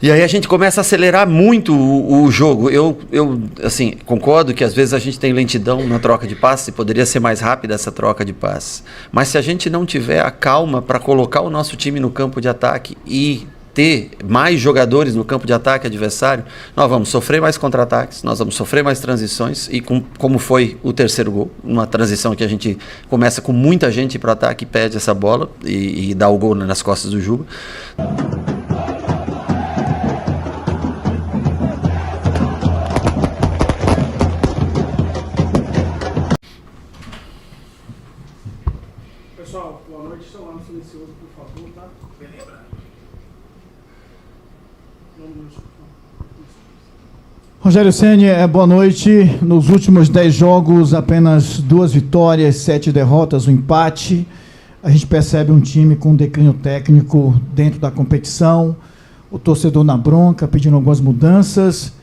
E aí a gente começa a acelerar muito o jogo. Eu assim, concordo que às vezes a gente tem lentidão na troca de passes e poderia ser mais rápida essa troca de passes. Mas se a gente não tiver a calma para colocar o nosso time no campo de ataque e ter mais jogadores no campo de ataque adversário, nós vamos sofrer mais contra-ataques, nós vamos sofrer mais transições e como foi o terceiro gol, uma transição que a gente começa com muita gente para o ataque, perde essa bola e dá o gol nas costas do Juba. Pessoal, boa noite, celular no silencioso, por favor, tá? Beleza. Rogério Ceni, boa noite. Nos últimos 10 jogos, apenas 2 vitórias, 7 derrotas, um empate. A gente percebe um time com declínio técnico dentro da competição, o torcedor na bronca, pedindo algumas mudanças.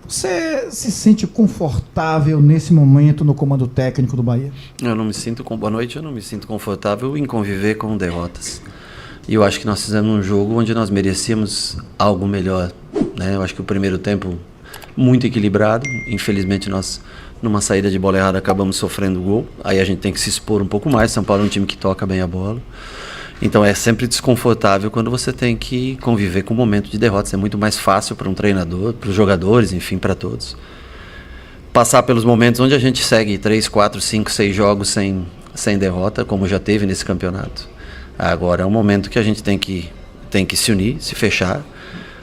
Você se sente confortável nesse momento no comando técnico do Bahia? Boa noite, eu não me sinto confortável em conviver com derrotas. E eu acho que nós fizemos um jogo onde nós merecíamos algo melhor, né? Eu acho que o primeiro tempo muito equilibrado. Infelizmente nós, numa saída de bola errada, acabamos sofrendo gol. Aí a gente tem que se expor um pouco mais. São Paulo é um time que toca bem a bola. Então é sempre desconfortável quando você tem que conviver com um momento de derrotas. É muito mais fácil para um treinador, para os jogadores, enfim, para todos. Passar pelos momentos onde a gente segue 3, 4, 5, 6 jogos sem derrota, como já teve nesse campeonato. Agora é um momento que a gente tem que se unir, se fechar,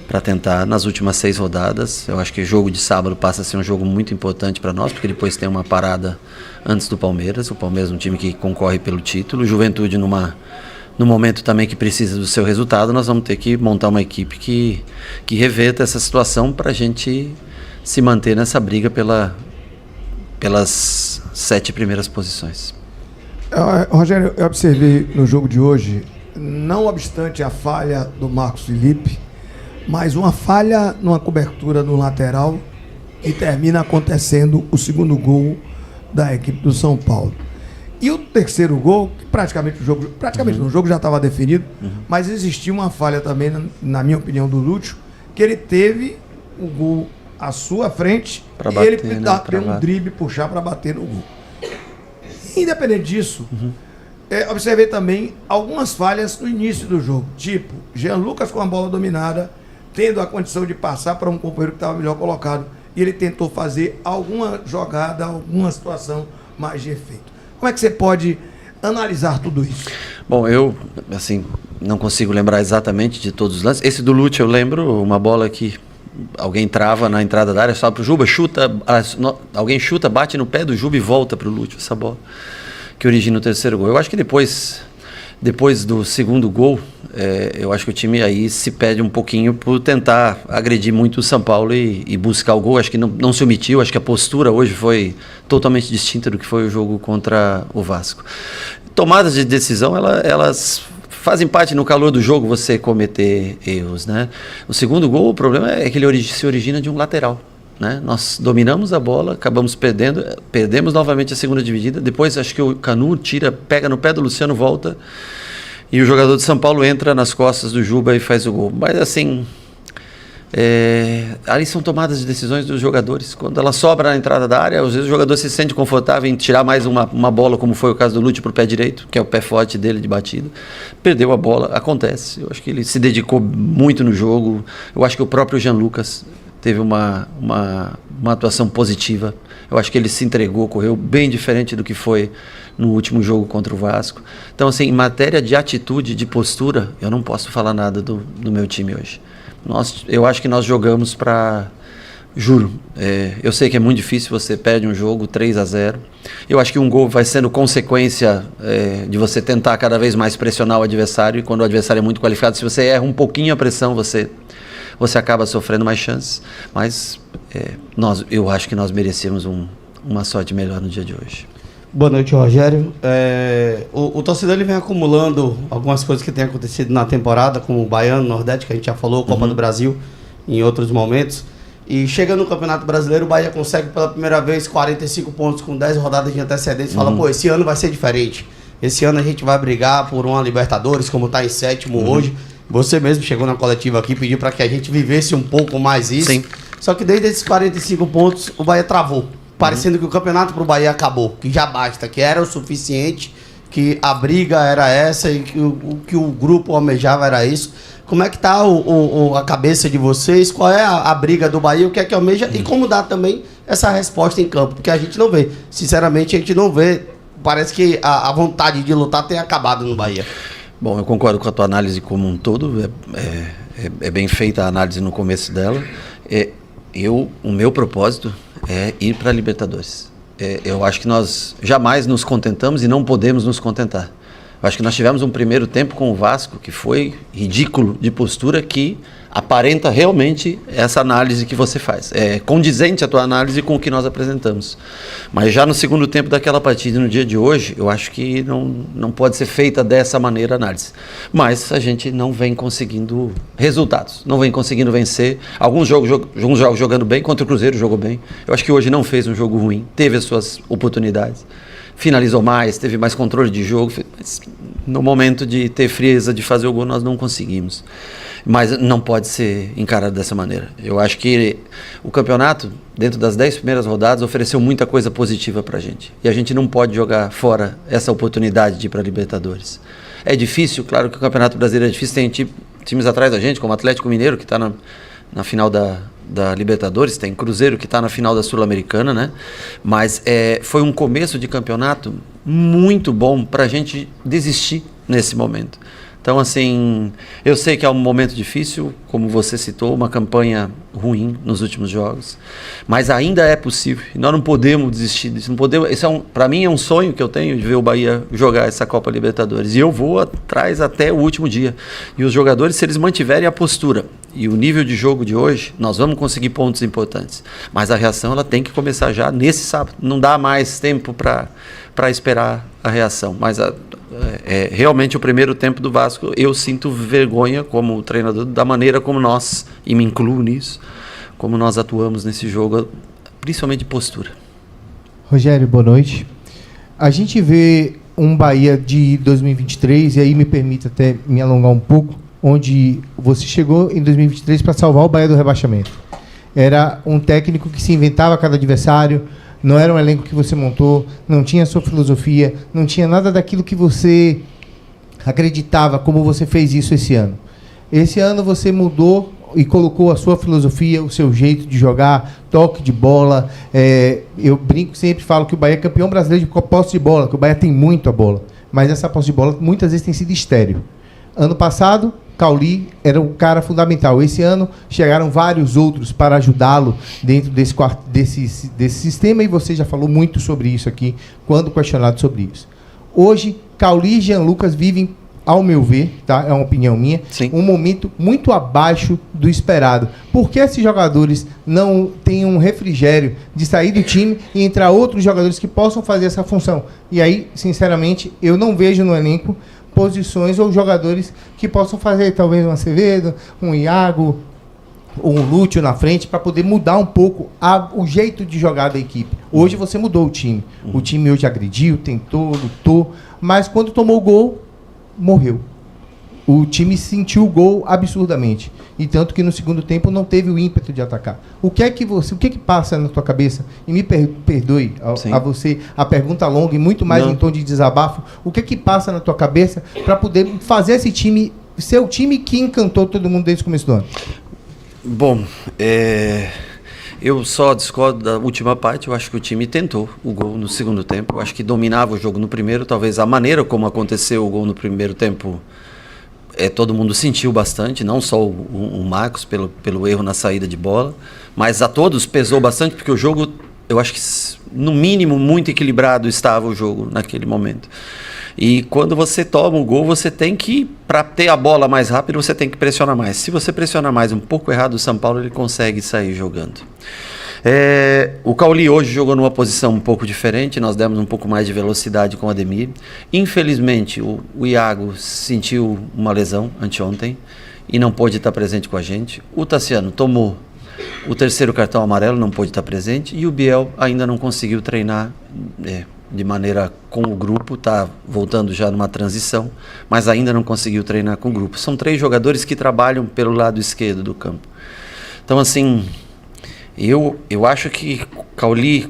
para tentar, nas últimas 6 rodadas, eu acho que o jogo de sábado passa a ser um jogo muito importante para nós, porque depois tem uma parada antes do Palmeiras. O Palmeiras é um time que concorre pelo título, Juventude no momento também que precisa do seu resultado. Nós vamos ter que montar uma equipe que reverta essa situação para a gente se manter nessa briga pelas 7 primeiras posições. Rogério, eu observei no jogo de hoje, não obstante a falha do Marcos Felipe, mas uma falha numa cobertura no lateral e termina acontecendo o segundo gol da equipe do São Paulo. E o terceiro gol, praticamente o jogo já estava definido, mas existia uma falha também, na minha opinião, do Lúcio, que ele teve o gol à sua frente e ele deu um drible, puxar para bater no gol. Independente disso, observei também algumas falhas no início do jogo, tipo Jean Lucas com a bola dominada, tendo a condição de passar para um companheiro que estava melhor colocado, e ele tentou fazer alguma jogada, alguma situação mais de efeito. Como é que você pode analisar tudo isso? Bom, eu assim, não consigo lembrar exatamente de todos os lances. Esse do Lúcio eu lembro, uma bola que alguém trava na entrada da área, sobe pro Juba, alguém chuta, bate no pé do Juba e volta pro Lúcio, essa bola que origina o terceiro gol. Eu acho que depois do segundo gol, eu acho que o time aí se perde um pouquinho por tentar agredir muito o São Paulo e buscar o gol. Acho que não se omitiu, acho que a postura hoje foi totalmente distinta do que foi o jogo contra o Vasco. Tomadas de decisão, elas fazem parte no calor do jogo, você cometer erros, né? O segundo gol, o problema é que ele se origina de um lateral, né? Nós dominamos a bola, acabamos perdemos novamente a segunda dividida. Depois acho que o Canu pega no pé do Luciano, volta, e o jogador de São Paulo entra nas costas do Juba e faz o gol. Mas assim, ali são tomadas de decisões dos jogadores. Quando ela sobra na entrada da área, às vezes o jogador se sente confortável em tirar mais uma bola, como foi o caso do Lúcio, para o pé direito, que é o pé forte dele de batida. Perdeu a bola, acontece. Eu acho que ele se dedicou muito no jogo. Eu acho que o próprio Jean Lucas teve uma atuação positiva. Eu acho que ele se entregou, correu bem diferente do que foi no último jogo contra o Vasco. Então, assim, em matéria de atitude, de postura, eu não posso falar nada do meu time hoje. Eu acho que nós jogamos para... Juro, eu sei que é muito difícil, você perde um jogo 3-0. Eu acho que um gol vai sendo consequência de você tentar cada vez mais pressionar o adversário, e quando o adversário é muito qualificado, se você erra um pouquinho a pressão, você acaba sofrendo mais chances. Mas eu acho que nós merecemos uma sorte melhor no dia de hoje. Boa noite, Rogério. O torcedor ele vem acumulando algumas coisas que têm acontecido na temporada, como o Baiano, Nordeste, que a gente já falou, Copa do Brasil, em outros momentos. E chega no Campeonato Brasileiro, o Bahia consegue pela primeira vez 45 pontos com 10 rodadas de antecedência. Fala, pô, esse ano vai ser diferente. Esse ano a gente vai brigar por uma Libertadores, como está em sétimo hoje. Você mesmo chegou na coletiva aqui e pediu para que a gente vivesse um pouco mais isso. Sim. Só que desde esses 45 pontos, o Bahia travou. Parecendo que o campeonato pro Bahia acabou, que já basta, que era o suficiente, que a briga era essa e que o que o grupo almejava era isso. Como é que tá a cabeça de vocês? Qual é a briga do Bahia? O que é que almeja? E como dá também essa resposta em campo? Porque a gente não vê. Sinceramente, a gente não vê. Parece que a vontade de lutar tem acabado no Bahia. Bom, eu concordo com a tua análise como um todo. É bem feita a análise no começo dela. O meu propósito é ir para a Libertadores. Eu acho que nós jamais nos contentamos e não podemos nos contentar. Eu acho que nós tivemos um primeiro tempo com o Vasco que foi ridículo de postura, que aparenta realmente essa análise que você faz. É condizente a tua análise com o que nós apresentamos. Mas já no segundo tempo daquela partida, no dia de hoje, eu acho que não pode ser feita dessa maneira a análise. Mas a gente não vem conseguindo resultados, não vem conseguindo vencer. Alguns jogos jogando bem, contra o Cruzeiro jogou bem. Eu acho que hoje não fez um jogo ruim, teve as suas oportunidades. Finalizou mais, teve mais controle de jogo, mas no momento de ter frieza de fazer o gol nós não conseguimos. Mas não pode ser encarado dessa maneira. Eu acho que o campeonato, dentro das 10 primeiras rodadas, ofereceu muita coisa positiva pra gente. E a gente não pode jogar fora essa oportunidade de ir para a Libertadores. É difícil, claro que o Campeonato Brasileiro é difícil, tem times atrás da gente, como o Atlético Mineiro, que está na final da Libertadores, tem Cruzeiro que está na final da Sul-Americana, né? Mas foi um começo de campeonato muito bom para a gente desistir nesse momento. Então, assim, eu sei que é um momento difícil, como você citou, uma campanha ruim nos últimos jogos, mas ainda é possível. E nós não podemos desistir disso. Não podemos, para mim é um sonho que eu tenho de ver o Bahia jogar essa Copa Libertadores. E eu vou atrás até o último dia. E os jogadores, se eles mantiverem a postura e o nível de jogo de hoje, nós vamos conseguir pontos importantes. Mas a reação ela tem que começar já nesse sábado. Não dá mais tempo para esperar a reação. Mas realmente o primeiro tempo do Vasco, eu sinto vergonha como treinador da maneira como nós, e me incluo nisso, como nós atuamos nesse jogo, principalmente de postura. Rogério, boa noite. A gente vê um Bahia de 2023, e aí me permite até me alongar um pouco, onde você chegou em 2023 para salvar o Bahia do rebaixamento. Era um técnico que se inventava a cada adversário, não era um elenco que você montou, não tinha a sua filosofia, não tinha nada daquilo que você acreditava, como você fez isso esse ano. Esse ano você mudou e colocou a sua filosofia, o seu jeito de jogar, toque de bola. Eu brinco, sempre falo que o Bahia é campeão brasileiro de posse de bola, que o Bahia tem muito a bola, mas essa posse de bola muitas vezes tem sido estéril. Ano passado, Cauli era um cara fundamental. Esse ano chegaram vários outros para ajudá-lo dentro desse sistema, e você já falou muito sobre isso aqui quando questionado sobre isso. Hoje, Cauli e Jean Lucas vivem, ao meu ver, tá? É uma opinião minha, Sim, um momento muito abaixo do esperado. Por que esses jogadores não têm um refrigério de sair do time e entrar outros jogadores que possam fazer essa função? E aí, sinceramente, eu não vejo no elenco posições ou jogadores que possam fazer, talvez um Acevedo, um Iago, ou um Lúcio na frente, para poder mudar um pouco o jeito de jogar da equipe. Hoje você mudou o time. O time hoje agrediu, tentou, lutou, mas quando tomou o gol, morreu. O time sentiu o gol absurdamente. E tanto que no segundo tempo não teve o ímpeto de atacar. O que passa na tua cabeça? E me perdoe a você a pergunta longa e muito mais em tom de desabafo. O que passa na tua cabeça para poder fazer esse time ser o time que encantou todo mundo desde o começo do ano? Bom, eu só discordo da última parte. Eu acho que o time tentou o gol no segundo tempo. Eu acho que dominava o jogo no primeiro. Talvez a maneira como aconteceu o gol no primeiro tempo, todo mundo sentiu bastante, não só o Marcos pelo erro na saída de bola, mas a todos pesou bastante, porque o jogo, eu acho que no mínimo muito equilibrado estava o jogo naquele momento. E quando você toma o gol, você tem que, para ter a bola mais rápido, você tem que pressionar mais. Se você pressionar mais um pouco errado, o São Paulo ele consegue sair jogando. O Cauli hoje jogou numa posição um pouco diferente, nós demos um pouco mais de velocidade com o Ademir. Infelizmente, o Iago sentiu uma lesão anteontem e não pôde estar presente com a gente. O Tassiano tomou o terceiro cartão amarelo, não pôde estar presente, e o Biel ainda não conseguiu treinar de maneira com o grupo, está voltando já numa transição, mas ainda não conseguiu treinar com o grupo. São 3 jogadores que trabalham pelo lado esquerdo do campo. Então, assim, eu acho que Cauli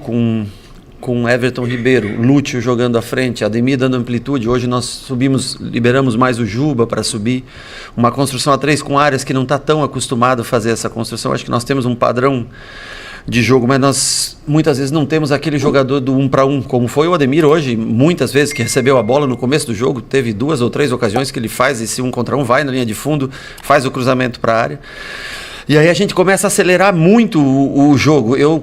com Everton Ribeiro, Lúcio jogando à frente, Ademir dando amplitude. Hoje nós liberamos mais o Juba para subir. Uma construção a 3 com áreas que não está tão acostumado a fazer essa construção. Acho que nós temos um padrão de jogo, mas nós muitas vezes não temos aquele jogador do 1 para 1, como foi o Ademir hoje, muitas vezes que recebeu a bola no começo do jogo, teve 2 ou 3 ocasiões que ele faz esse 1 contra 1, vai na linha de fundo, faz o cruzamento para a área. E aí a gente começa a acelerar muito o jogo. Eu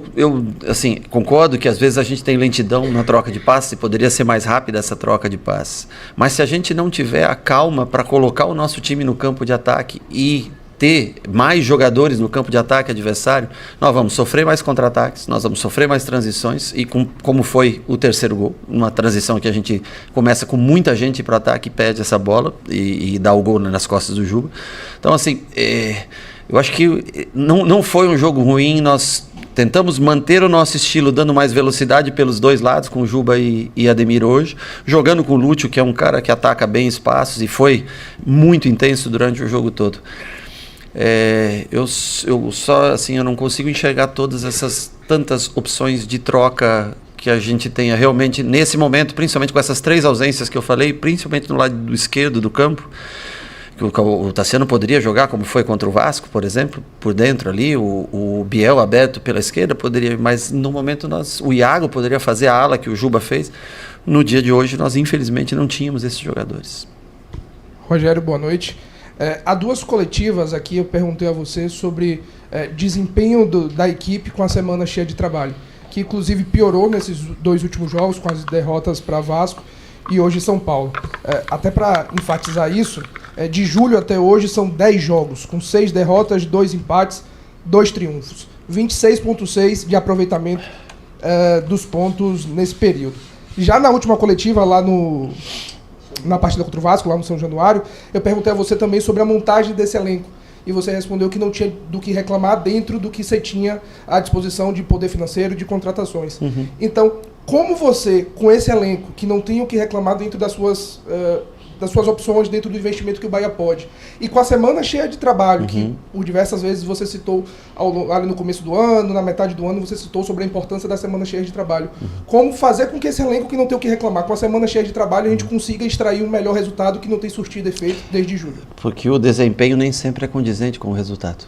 assim, concordo que às vezes a gente tem lentidão na troca de passes, poderia ser mais rápida essa troca de passes. Mas se a gente não tiver a calma para colocar o nosso time no campo de ataque e ter mais jogadores no campo de ataque adversário, nós vamos sofrer mais contra-ataques, nós vamos sofrer mais transições, e como foi o terceiro gol, uma transição que a gente começa com muita gente para o ataque e perde essa bola e dá o gol nas costas do Juba. Então, assim, eu acho que não foi um jogo ruim. Nós tentamos manter o nosso estilo, dando mais velocidade pelos 2 lados, com o Juba e Ademir hoje, jogando com o Lúcio, que é um cara que ataca bem espaços e foi muito intenso durante o jogo todo. Eu só, assim, eu não consigo enxergar todas essas tantas opções de troca que a gente tenha realmente nesse momento, principalmente com essas 3 ausências que eu falei, principalmente no lado esquerdo do campo. O Tassiano poderia jogar como foi contra o Vasco, por exemplo, por dentro ali, o Biel aberto pela esquerda poderia, mas no momento o Iago poderia fazer a ala que o Juba fez. No dia de hoje nós infelizmente não tínhamos esses jogadores. Rogério, boa noite. Há 2 coletivas aqui, eu perguntei a você sobre desempenho da equipe com a semana cheia de trabalho, que inclusive piorou nesses 2 últimos jogos, com as derrotas para Vasco e hoje São Paulo. Até para enfatizar isso, de julho até hoje são 10 jogos, com 6 derrotas, 2 empates, 2 triunfos. 26,6% de aproveitamento dos pontos nesse período. Já na última coletiva, lá na partida contra o Vasco, lá no São Januário, eu perguntei a você também sobre a montagem desse elenco. E você respondeu que não tinha do que reclamar dentro do que você tinha à disposição de poder financeiro, de contratações. Uhum. Então, como você, com esse elenco, que não tem o que reclamar dentro das suas opções, dentro do investimento que o Bahia pode, e com a semana cheia de trabalho, que por diversas vezes você citou ali no começo do ano, na metade do ano, você citou sobre a importância da semana cheia de trabalho. Como fazer com que esse elenco que não tem o que reclamar, com a semana cheia de trabalho, a gente consiga extrair um melhor resultado que não tem surtido efeito desde julho? Porque o desempenho nem sempre é condizente com o resultado.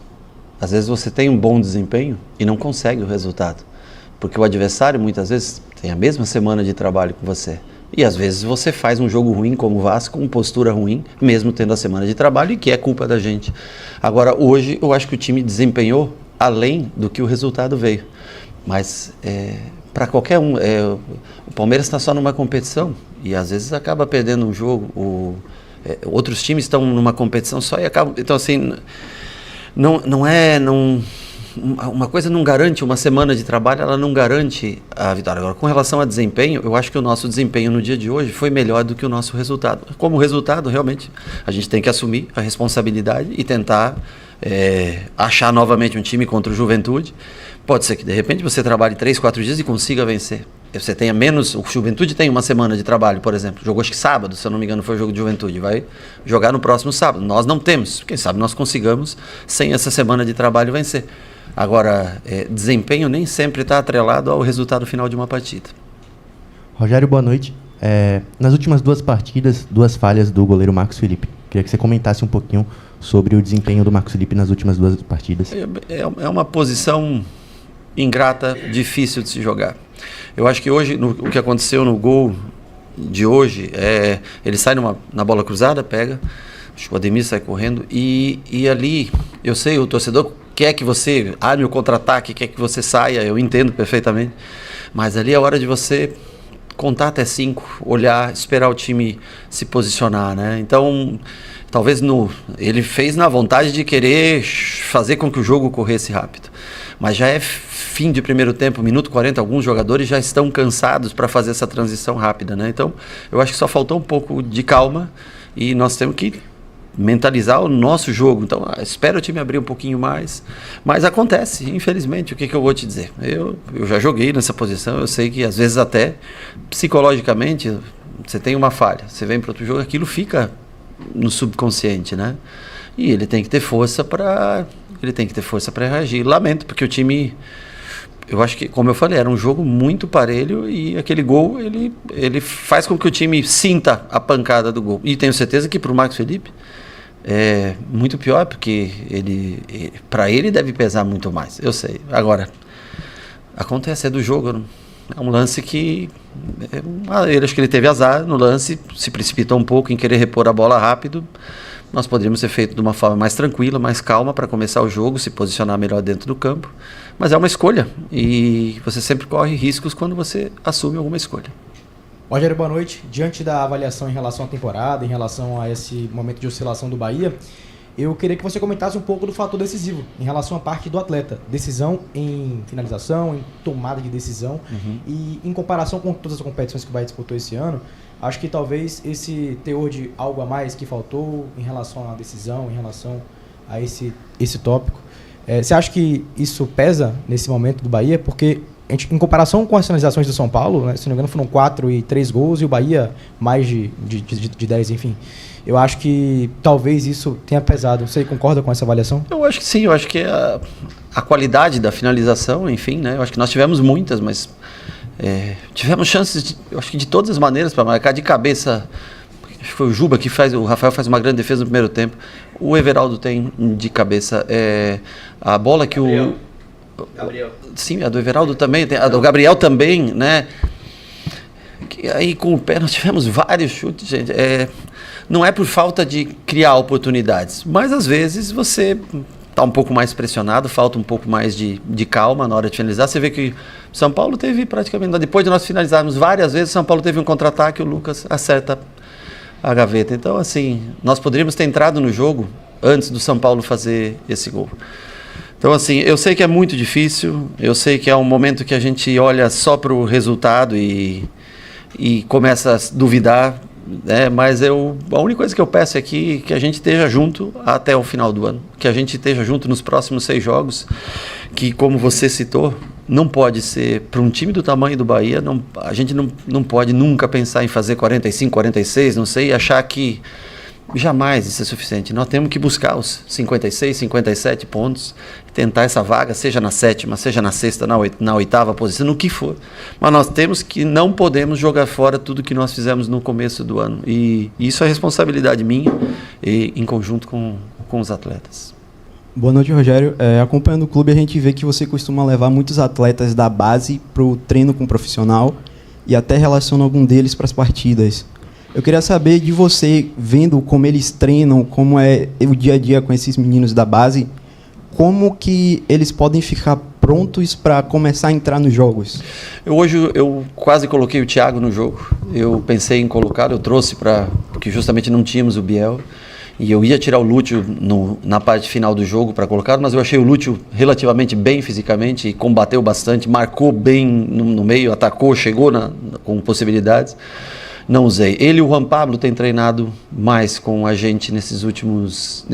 Às vezes você tem um bom desempenho e não consegue o resultado. Porque o adversário, muitas vezes, tem a mesma semana de trabalho que você. E às vezes você faz um jogo ruim como o Vasco, com postura ruim, mesmo tendo a semana de trabalho, e que é culpa da gente. Agora, hoje, eu acho que o time desempenhou além do que o resultado veio. Mas, para qualquer um, o Palmeiras está só numa competição e às vezes acaba perdendo um jogo. Outros times estão numa competição só e acabam. Então, assim, uma coisa não garante, uma semana de trabalho, ela não garante a vitória. Agora, com relação a desempenho, eu acho que o nosso desempenho no dia de hoje foi melhor do que o nosso resultado. Como resultado, realmente, a gente tem que assumir a responsabilidade e tentar achar novamente um time contra o Juventude. Pode ser que, de repente, você trabalhe 3, 4 dias e consiga vencer. Você tenha menos... O Juventude tem uma semana de trabalho, por exemplo. Jogou acho que sábado, se eu não me engano, foi o jogo de Juventude. Vai jogar no próximo sábado. Nós não temos. Quem sabe nós consigamos, sem essa semana de trabalho, vencer. Agora, desempenho nem sempre está atrelado ao resultado final de uma partida. Rogério, boa noite. Nas últimas 2 partidas, 2 falhas do goleiro Marcos Felipe. Queria que você comentasse um pouquinho sobre o desempenho do Marcos Felipe nas últimas 2 partidas. É uma posição ingrata, difícil de se jogar. Eu acho que hoje, o que aconteceu no gol de hoje, ele sai na bola cruzada, pega, acho que o Ademir sai correndo, e ali, eu sei, o torcedor quer que você arme o contra-ataque, quer que você saia, eu entendo perfeitamente, mas ali é a hora de você contar até 5, olhar, esperar o time se posicionar, né? Então, talvez ele fez na vontade de querer fazer com que o jogo corresse rápido, mas já é fim de primeiro tempo, minuto 40, alguns jogadores já estão cansados para fazer essa transição rápida, né? Então, eu acho que só faltou um pouco de calma e nós temos que mentalizar o nosso jogo. Então, espero o time abrir um pouquinho mais. Mas acontece, infelizmente, o que eu vou te dizer? Eu já joguei nessa posição, eu sei que às vezes até psicologicamente você tem uma falha, você vem para outro jogo, aquilo fica no subconsciente, né? E ele tem que ter força para reagir. Lamento, porque o time, eu acho que, como eu falei, era um jogo muito parelho e aquele gol, ele faz com que o time sinta a pancada do gol. E tenho certeza que para o Marcos Felipe é muito pior, porque para ele deve pesar muito mais, eu sei. Agora, acontece, é do jogo, é um lance que ele, acho que ele teve azar no lance, se precipitou um pouco em querer repor a bola rápido. Nós poderíamos ter feito de uma forma mais tranquila, mais calma para começar o jogo, se posicionar melhor dentro do campo. Mas é uma escolha e você sempre corre riscos quando você assume alguma escolha. Rogério, boa noite. Diante da avaliação em relação à temporada, em relação a esse momento de oscilação do Bahia, eu queria que você comentasse um pouco do fator decisivo em relação à parte do atleta. Decisão em finalização, em tomada de decisão. E em comparação com todas as competições que o Bahia disputou esse ano, acho que talvez esse teor de algo a mais que faltou em relação à decisão, em relação a esse tópico. Você acha que isso pesa nesse momento do Bahia? Porque em comparação com as finalizações do São Paulo, né, se não me engano foram 4 e 3 gols e o Bahia mais de 10, enfim. Eu acho que talvez isso tenha pesado. Você concorda com essa avaliação? Eu acho que sim, eu acho que a qualidade da finalização, enfim, né? Eu acho que nós tivemos muitas, mas tivemos chances, eu acho que de todas as maneiras para marcar de cabeça. Acho que foi o Juba que o Rafael faz uma grande defesa no primeiro tempo. O Everaldo tem de cabeça. A bola que Gabriel. Sim, a do Everaldo também, a do Gabriel também, né? Aí com o pé nós tivemos vários chutes, gente. Não é por falta de criar oportunidades, mas às vezes você está um pouco mais pressionado, falta um pouco mais de calma na hora de finalizar. Você vê que São Paulo teve praticamente, depois de nós finalizarmos várias vezes, São Paulo teve um contra-ataque, o Lucas acerta a gaveta. Então, assim, nós poderíamos ter entrado no jogo antes do São Paulo fazer esse gol. Então, assim, eu sei que é muito difícil, eu sei que é um momento que a gente olha só para o resultado e começa a duvidar, né? Mas a única coisa que eu peço é que a gente esteja junto até o final do ano, que a gente esteja junto nos próximos 6 jogos, que, como você citou, não pode ser, para um time do tamanho do Bahia, a gente não pode nunca pensar em fazer 45, 46, não sei, e achar que jamais isso é suficiente. Nós temos que buscar os 56, 57 pontos, tentar essa vaga, seja na 7ª, seja na 6ª, na 8ª posição, no que for. Mas nós não podemos jogar fora tudo que nós fizemos no começo do ano. E isso é responsabilidade minha, em conjunto com os atletas. Boa noite, Rogério. Acompanhando o clube, a gente vê que você costuma levar muitos atletas da base para o treino com o profissional e até relaciona algum deles para as partidas. Eu queria saber de você, vendo como eles treinam, como é o dia a dia com esses meninos da base, como que eles podem ficar prontos para começar a entrar nos jogos? Hoje eu quase coloquei o Thiago no jogo. Eu pensei em colocar, eu trouxe porque justamente não tínhamos o Biel. E eu ia tirar o Lúcio na parte final do jogo para colocar, mas eu achei o Lúcio relativamente bem fisicamente, combateu bastante, marcou bem no meio, atacou, chegou com possibilidades. Não usei. Ele e o Juan Pablo têm treinado mais com a gente nesses últimos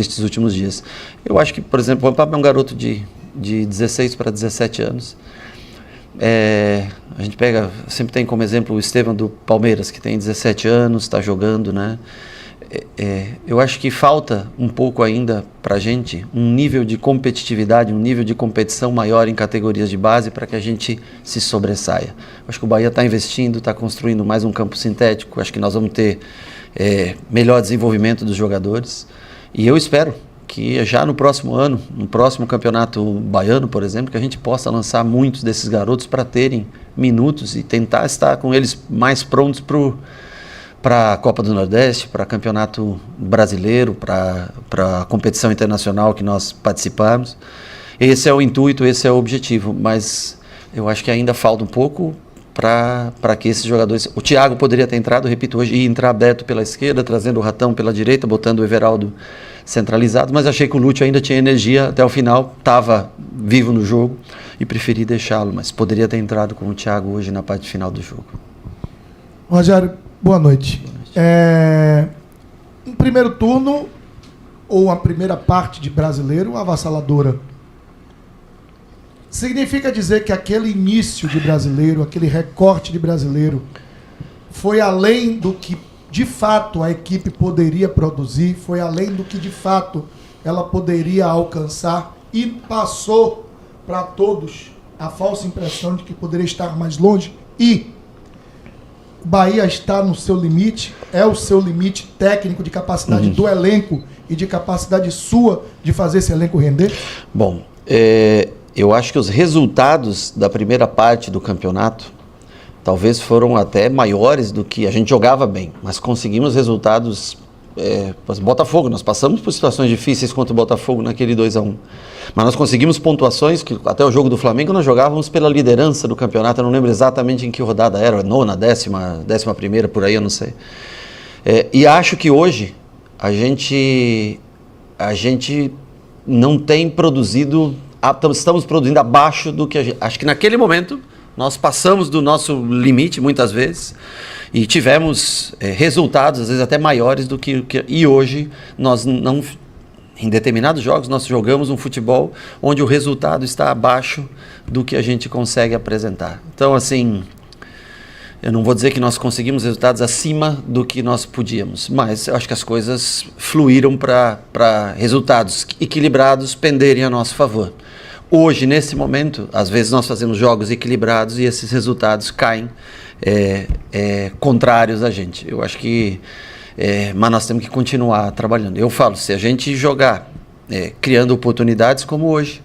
dias. Eu acho que, por exemplo, o Juan Pablo é um garoto de 16 para 17 anos. A gente sempre tem como exemplo o Estevam do Palmeiras, que tem 17 anos, está jogando, né? Eu acho que falta um pouco ainda para a gente um nível de competitividade, um nível de competição maior em categorias de base para que a gente se sobressaia. Acho que o Bahia está investindo, está construindo mais um campo sintético, acho que nós vamos ter melhor desenvolvimento dos jogadores e eu espero que já no próximo ano, no próximo campeonato baiano, por exemplo, que a gente possa lançar muitos desses garotos para terem minutos e tentar estar com eles mais prontos para a Copa do Nordeste, para campeonato brasileiro, para a competição internacional que nós participamos. Esse é o intuito, esse é o objetivo, mas eu acho que ainda falta um pouco para que esses jogadores... O Thiago poderia ter entrado, repito hoje, e entrar aberto pela esquerda, trazendo o Ratão pela direita, botando o Everaldo centralizado, mas achei que o Lúcio ainda tinha energia até o final, estava vivo no jogo e preferi deixá-lo, mas poderia ter entrado com o Thiago hoje na parte final do jogo. Rogério, boa noite. No primeiro turno, ou a primeira parte de Brasileiro avassaladora. Significa dizer que aquele início de Brasileiro, aquele recorte de Brasileiro, foi além do que de fato a equipe poderia produzir, foi além do que de fato ela poderia alcançar e passou para todos a falsa impressão de que poderia estar mais longe. E o Bahia está no seu limite, é o seu limite técnico de capacidade do elenco e de capacidade sua de fazer esse elenco render? Bom, eu acho que os resultados da primeira parte do campeonato talvez foram até maiores do que a gente jogava bem, mas conseguimos resultados. Botafogo, nós passamos por situações difíceis contra o Botafogo naquele 2-1, mas nós conseguimos pontuações que até o jogo do Flamengo nós jogávamos pela liderança do campeonato. Eu não lembro exatamente em que rodada era, nona, décima primeira, por aí, eu não sei. E acho que hoje a gente não tem produzido, estamos produzindo abaixo do que a gente, acho que naquele momento nós passamos do nosso limite muitas vezes e tivemos resultados às vezes até maiores do que e hoje nós não, em determinados jogos nós jogamos um futebol onde o resultado está abaixo do que a gente consegue apresentar. Então, assim, eu não vou dizer que nós conseguimos resultados acima do que nós podíamos, mas eu acho que as coisas fluíram para resultados equilibrados penderem a nosso favor. Hoje, nesse momento, às vezes nós fazemos jogos equilibrados e esses resultados caem contrários a gente. Eu acho que... mas nós temos que continuar trabalhando. Eu falo, se a gente jogar criando oportunidades como hoje,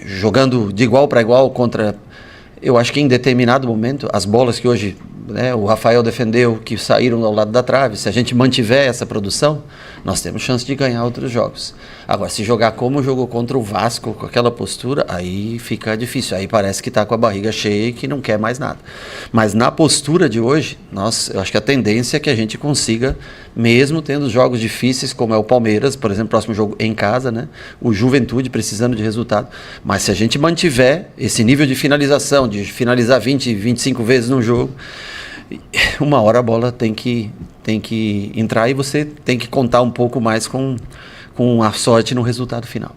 jogando de igual para igual contra... Eu acho que em determinado momento, as bolas que hoje o Rafael defendeu, que saíram ao lado da trave, se a gente mantiver essa produção, nós temos chance de ganhar outros jogos. Agora, se jogar como jogou contra o Vasco, com aquela postura, aí fica difícil. Aí parece que está com a barriga cheia e que não quer mais nada. Mas na postura de hoje, eu acho que a tendência é que a gente consiga, mesmo tendo jogos difíceis, como é o Palmeiras, por exemplo, próximo jogo em casa, né? O Juventude precisando de resultado. Mas se a gente mantiver esse nível de finalização, de finalizar 20, 25 vezes num jogo, uma hora a bola tem que entrar e você tem que contar um pouco mais com a sorte no resultado final.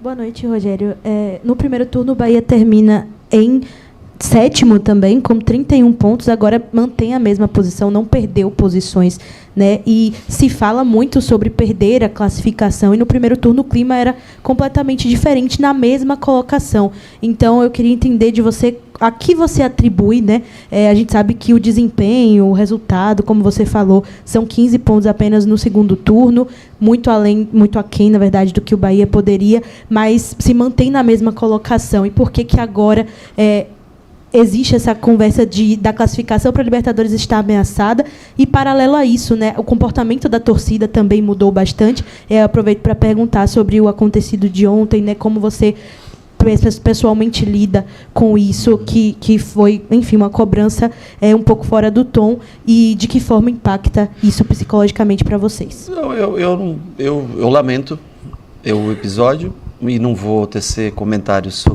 Boa noite, Rogério. No primeiro turno, o Bahia termina em sétimo também, com 31 pontos. Agora mantém a mesma posição, não perdeu posições, né? E se fala muito sobre perder a classificação. E no primeiro turno o clima era completamente diferente na mesma colocação. Então eu queria entender de você a que você atribui, né? A gente sabe que o desempenho, o resultado, como você falou, são 15 pontos apenas no segundo turno, muito aquém, na verdade, do que o Bahia poderia, mas se mantém na mesma colocação. E por que agora existe essa conversa da classificação para a Libertadores estar ameaçada? E, paralelo a isso, né, o comportamento da torcida também mudou bastante. Eu aproveito para perguntar sobre o acontecido de ontem, né, como você pessoalmente lida com isso, que foi, enfim, uma cobrança um pouco fora do tom, e de que forma impacta isso psicologicamente para vocês? Não, eu lamento o episódio e não vou tecer comentários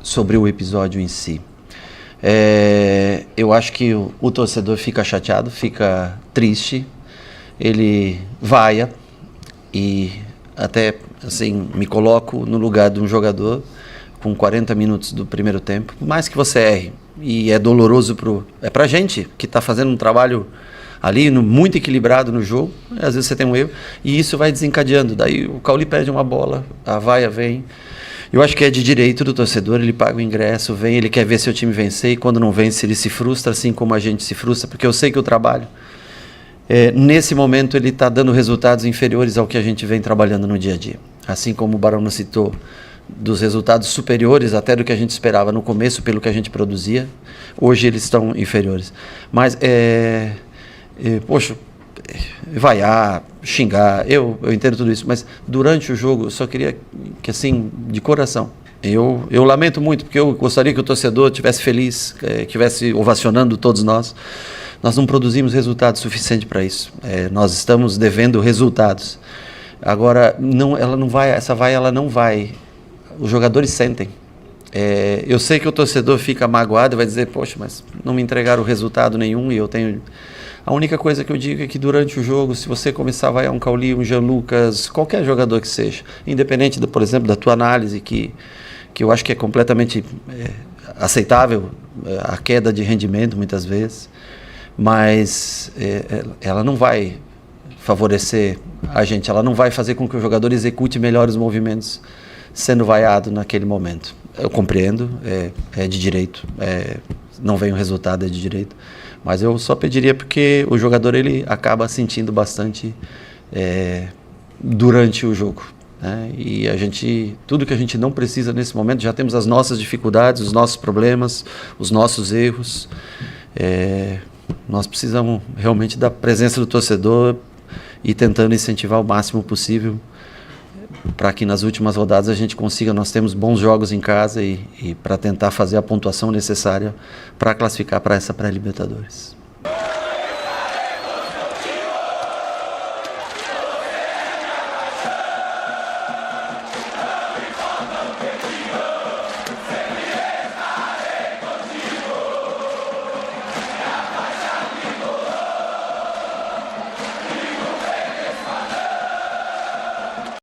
sobre o episódio em si. Eu acho que o torcedor fica chateado, fica triste, ele vaia, e até assim me coloco no lugar de um jogador com 40 minutos do primeiro tempo, por mais que você erre, e é doloroso pra gente que está fazendo um trabalho ali muito equilibrado no jogo, às vezes você tem um erro e isso vai desencadeando, daí o Cauli perde uma bola, a vaia vem. Eu acho que é de direito do torcedor, ele paga o ingresso, vem, ele quer ver seu time vencer, e quando não vence ele se frustra, assim como a gente se frustra, porque eu sei que o trabalho, nesse momento, ele está dando resultados inferiores ao que a gente vem trabalhando no dia a dia. Assim como o Barão citou, dos resultados superiores até do que a gente esperava no começo, pelo que a gente produzia, hoje eles estão inferiores. Mas, poxa, vaiar, xingar, eu entendo tudo isso, mas durante o jogo eu só queria que, assim, de coração, eu lamento muito, porque eu gostaria que o torcedor estivesse feliz, estivesse ovacionando todos nós. Nós não produzimos resultados suficientes para isso, nós estamos devendo resultados. Agora, essa vaia ela não vai, os jogadores sentem. Eu sei que o torcedor fica magoado e vai dizer, poxa, mas não me entregaram resultado nenhum e eu tenho A única coisa que eu digo é que durante o jogo, se você começar a vaiar um Cauli, um Jean Lucas, qualquer jogador que seja, independente, por exemplo, da tua análise, que eu acho que é completamente aceitável, a queda de rendimento muitas vezes, mas ela não vai favorecer a gente, ela não vai fazer com que o jogador execute melhor os movimentos sendo vaiado naquele momento. Eu compreendo, é de direito, não vem o resultado, é de direito, mas eu só pediria porque o jogador ele acaba sentindo bastante durante o jogo, né? E tudo que a gente não precisa nesse momento, já temos as nossas dificuldades, os nossos problemas, os nossos erros, nós precisamos realmente da presença do torcedor e tentando incentivar o máximo possível para que nas últimas rodadas a gente consiga, nós temos bons jogos em casa e para tentar fazer a pontuação necessária para classificar para essa pré-Libertadores.